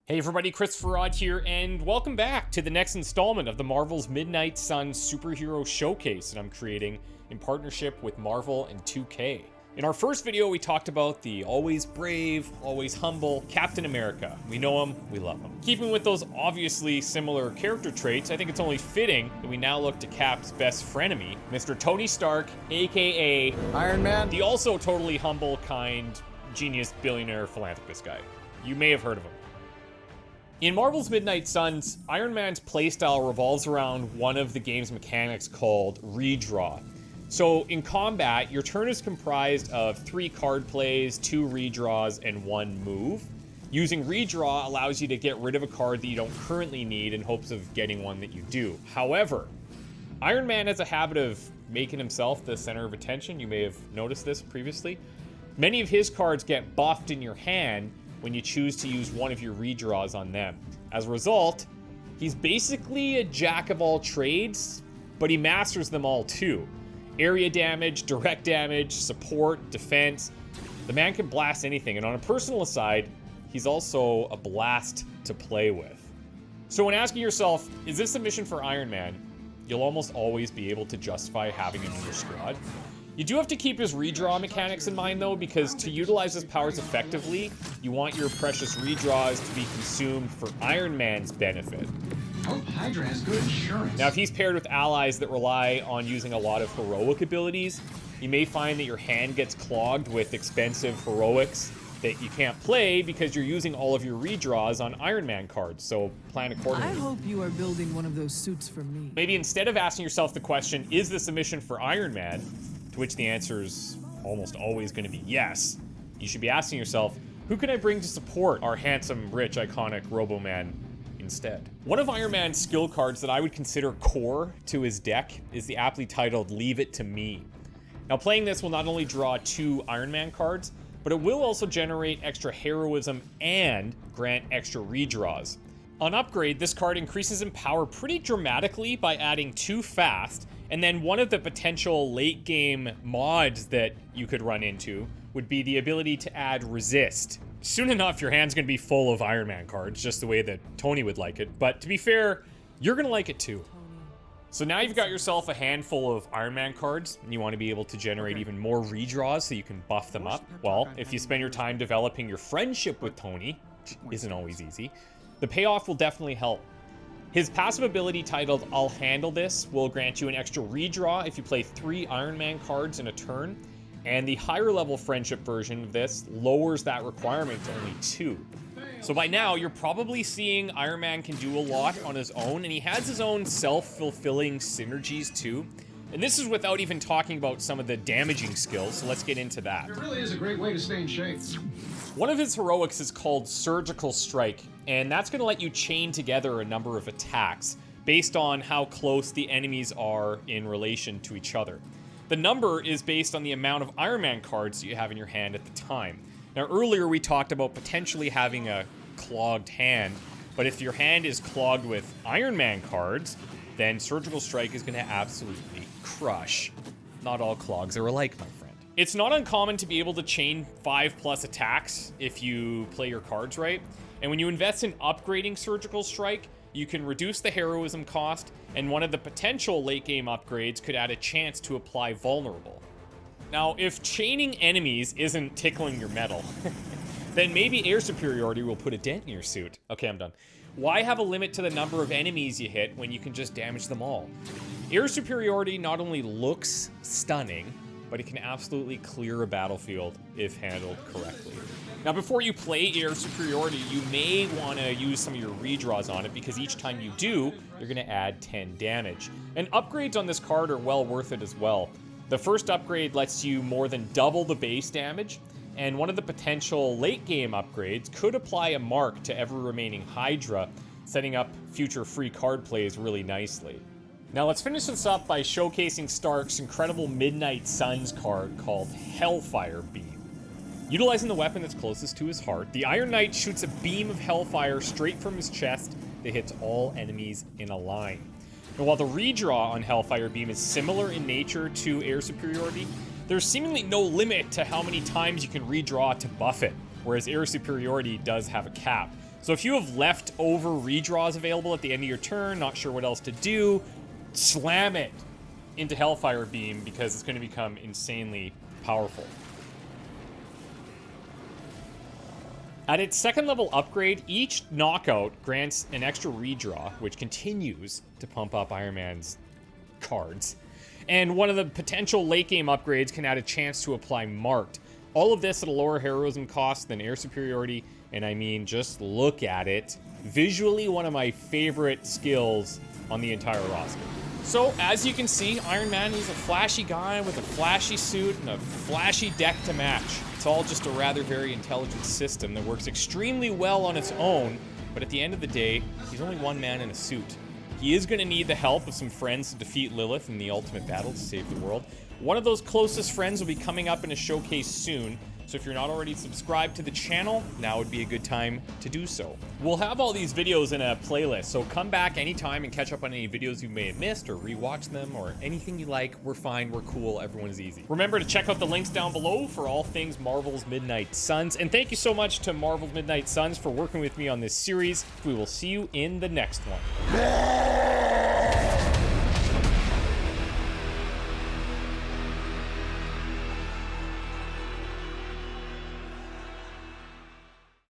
Hey everybody, Christopher Rod here, and welcome back to the next installment of the Marvel's Midnight Suns Superhero Showcase that I'm creating in partnership with Marvel and 2K. In our first video, we talked about the always brave, always humble Captain America. We know him, we love him. Keeping with those obviously similar character traits, I think it's only fitting that we now look to Cap's best frenemy, Mr. Tony Stark, aka Iron Man. The also totally humble, kind, genius, billionaire philanthropist guy. You may have heard of him. In Marvel's Midnight Suns, Iron Man's playstyle revolves around one of the game's mechanics called redraw. So in combat, your turn is comprised of 3 card plays, 2 redraws, and 1 move. Using redraw allows you to get rid of a card that you don't currently need in hopes of getting one that you do. However, Iron Man has a habit of making himself the center of attention. You may have noticed this previously. Many of his cards get buffed in your hand when you choose to use one of your redraws on them. As a result, he's basically a jack of all trades, but he masters them all too. Area damage, direct damage, support, defense. The man can blast anything, and on a personal aside, he's also a blast to play with. So when asking yourself, is this a mission for Iron Man? You'll almost always be able to justify having him in your squad. You do have to keep his redraw mechanics in mind though, because to utilize his powers effectively, you want your precious redraws to be consumed for Iron Man's benefit. Hope Hydra has good insurance. Now if he's paired with allies that rely on using a lot of heroic abilities, you may find that your hand gets clogged with expensive heroics that you can't play because you're using all of your redraws on Iron Man cards, so plan accordingly. I hope you are building one of those suits for me. Maybe instead of asking yourself the question, is this a mission for Iron Man? To which the answer is almost always going to be yes. You should be asking yourself, who can I bring to support our handsome, rich, iconic Robo-Man instead? One of Iron Man's skill cards that I would consider core to his deck is the aptly titled Leave It to Me. Now playing this will not only draw 2 Iron Man cards, but it will also generate extra heroism and grant extra redraws. On upgrade, this card increases in power pretty dramatically by adding 2 fast, and then one of the potential late game mods that you could run into would be the ability to add resist. Soon enough, your hand's gonna be full of Iron Man cards, just the way that Tony would like it. But to be fair, you're gonna like it too. So now you've got yourself a handful of Iron Man cards, and you want to be able to generate even more redraws so you can buff them up. Well, if you spend your time developing your friendship with Tony, which isn't always easy, the payoff will definitely help. His passive ability titled I'll Handle This will grant you an extra redraw if you play 3 Iron Man cards in a turn, and the higher level friendship version of this lowers that requirement to only 2. So by now, you're probably seeing Iron Man can do a lot on his own, and he has his own self-fulfilling synergies too. And this is without even talking about some of the damaging skills, so let's get into that. It really is a great way to stay in shape. One of his heroics is called Surgical Strike, and that's going to let you chain together a number of attacks based on how close the enemies are in relation to each other. The number is based on the amount of Iron Man cards that you have in your hand at the time. Now earlier we talked about potentially having a clogged hand, but if your hand is clogged with Iron Man cards, then Surgical Strike is going to absolutely crush. Not all clogs are alike, my friend. It's not uncommon to be able to chain 5+ attacks if you play your cards right, and when you invest in upgrading Surgical Strike, you can reduce the heroism cost, and one of the potential late game upgrades could add a chance to apply Vulnerable. Now, if chaining enemies isn't tickling your metal, then maybe air superiority will put a dent in your suit. Okay, I'm done. Why have a limit to the number of enemies you hit when you can just damage them all? Air superiority not only looks stunning, but it can absolutely clear a battlefield if handled correctly. Now, before you play air superiority, you may want to use some of your redraws on it, because each time you do, you're going to add 10 damage. And upgrades on this card are well worth it as well. The first upgrade lets you more than double the base damage, and one of the potential late game upgrades could apply a mark to every remaining Hydra, setting up future free card plays really nicely. Now let's finish this up by showcasing Stark's incredible Midnight Suns card called Hellfire Beam. Utilizing the weapon that's closest to his heart, the Iron Knight shoots a beam of hellfire straight from his chest that hits all enemies in a line. And while the redraw on Hellfire Beam is similar in nature to air superiority, there's seemingly no limit to how many times you can redraw to buff it, whereas air superiority does have a cap. So if you have leftover redraws available at the end of your turn, not sure what else to do, slam it into Hellfire Beam because it's going to become insanely powerful. At its second level upgrade, each knockout grants an extra redraw, which continues to pump up Iron Man's cards. And one of the potential late game upgrades can add a chance to apply Marked. All of this at a lower heroism cost than Air Superiority, and I mean, just look at it. Visually, one of my favorite skills on the entire roster. So, as you can see, Iron Man, he's a flashy guy with a flashy suit and a flashy deck to match. It's all just a rather very intelligent system that works extremely well on its own, but at the end of the day, he's only one man in a suit. He is going to need the help of some friends to defeat Lilith in the ultimate battle to save the world. One of those closest friends will be coming up in a showcase soon, so if you're not already subscribed to the channel, now would be a good time to do so. We'll have all these videos in a playlist, so come back anytime and catch up on any videos you may have missed or rewatch them or anything you like. We're fine, we're cool, everyone's easy. Remember to check out the links down below for all things Marvel's Midnight Suns, and thank you so much to Marvel's Midnight Suns for working with me on this series. We will see you in the next one.